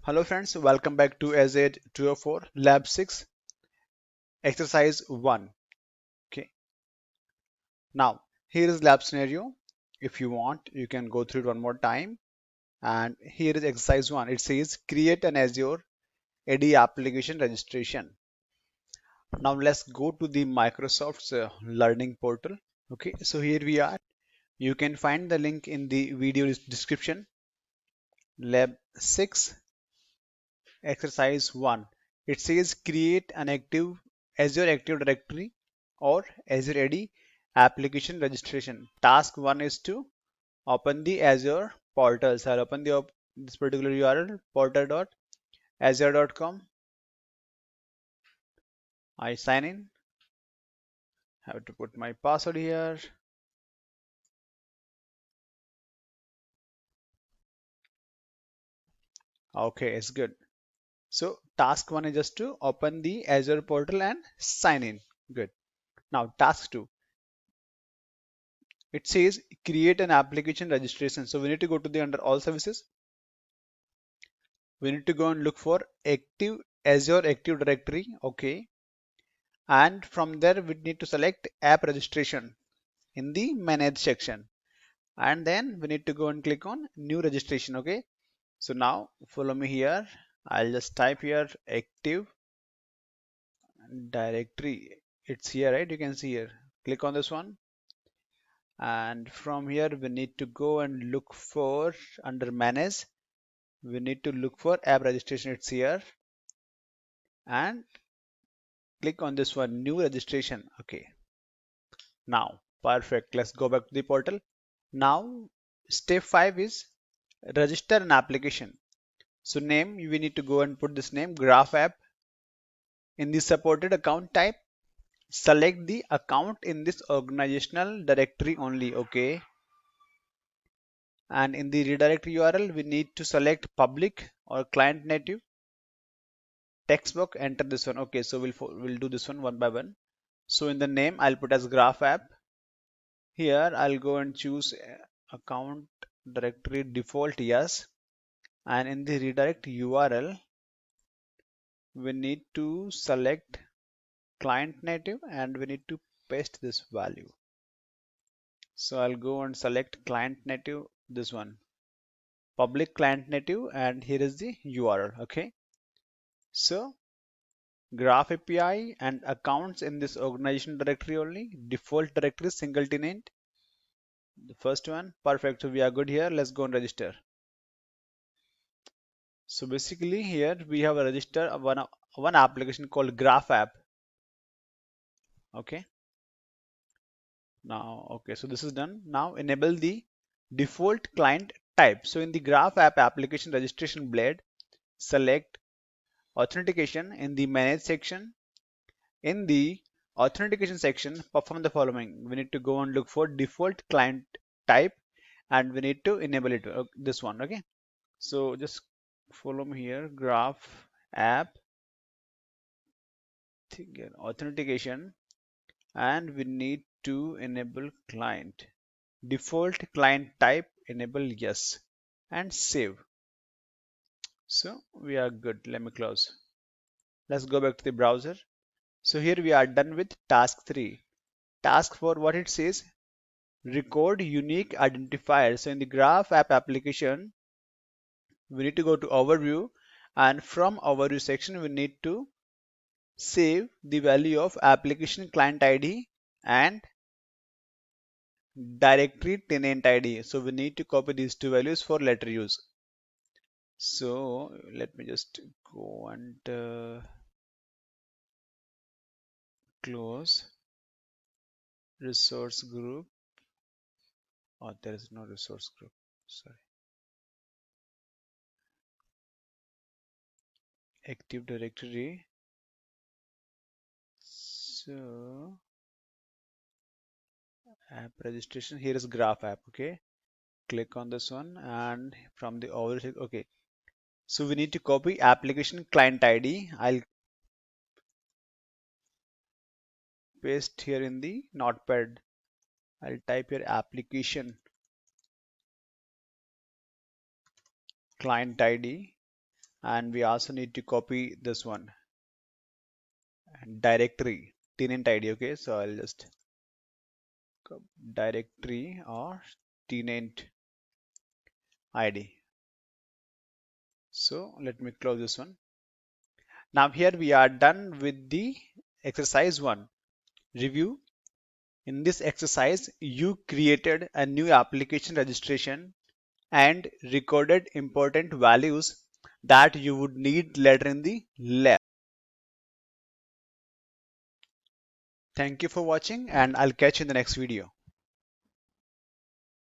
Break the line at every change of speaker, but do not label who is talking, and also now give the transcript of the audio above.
Hello friends, welcome back to Azure 204 Lab 6 Exercise 1. Okay, now here is lab scenario. If you want, you can go through it one more time. And here is exercise 1. It says create an Azure AD application registration. Now let's go to the Microsoft's learning portal. Okay, so here we are. You can find the link in the video description. Lab 6 Exercise 1. It says create an Azure Active Directory or Azure AD application registration. Task 1 is to open the Azure portal. So I'll open this particular URL portal.azure.com. I sign in. Have to put my password here. Okay, it's good. So task 1 is just to open the Azure portal and sign in. Good. Now task 2. It says create an application registration. So we need to go to the under all services. We need to go and look for active Azure Active Directory. Okay. And from there we need to select app registration in the manage section. And then we need to go and click on new registration. Okay. So now follow me here. I'll just type here active directory. It's here, right? You can see here. Click on this one. And from here we need to go and look for under manage. We need to look for app registration. It's here. And click on this one, new registration. Okay. Now, perfect. Let's go back to the portal. Now, step 5 is register an application. So name, we need to go and put this name, Graph App. In the supported account type, select the account in this organizational directory only. Okay. And in the redirect URL, we need to select public or client native. Textbook, enter this one. Okay, so we'll do this one by one. So in the name, I'll put as Graph App. Here I'll go and choose account directory default, yes, and in the redirect URL we need to select client native and we need to paste this value. So I'll go and select client native, this one, public client native, and here is the URL. Okay, so Graph API and accounts in this organization directory only, default directory single tenant, the first one. Perfect, so we are good here. Let's go and register. So basically here we have a register one application called Graph App. Okay. Now, okay, so this is done. Now enable the default client type. So in the Graph App application registration blade, select authentication in the manage section. In the authentication section, perform the following. We need to go and look for default client type and we need to enable it. This one. Okay. So just follow me here. Graph App authentication, and we need to enable client default client type, enable yes, and save. So we are good. Let me close. Let's go back to the browser. So here we are done with task 3. Task 4, what it says, record unique identifier. So in the Graph App application, we need to go to overview, and from overview section we need to save the value of application client ID and directory tenant ID. So we need to copy these two values for later use. So let me just go and close resource group. Oh, there is no resource group. Sorry. Active Directory. So app registration. Here is Graph App. Okay. Click on this one and from the overview. Okay. So we need to copy application client ID. I'll paste here in the notepad. I'll type here application client ID and we also need to copy this one, directory tenant ID. Okay, so I'll just directory or tenant ID. So let me close this one. Now here we are done with the exercise 1 review. In this exercise, you created a new application registration and recorded important values that you would need later in the lab. Thank you for watching, and I'll catch you in the next video.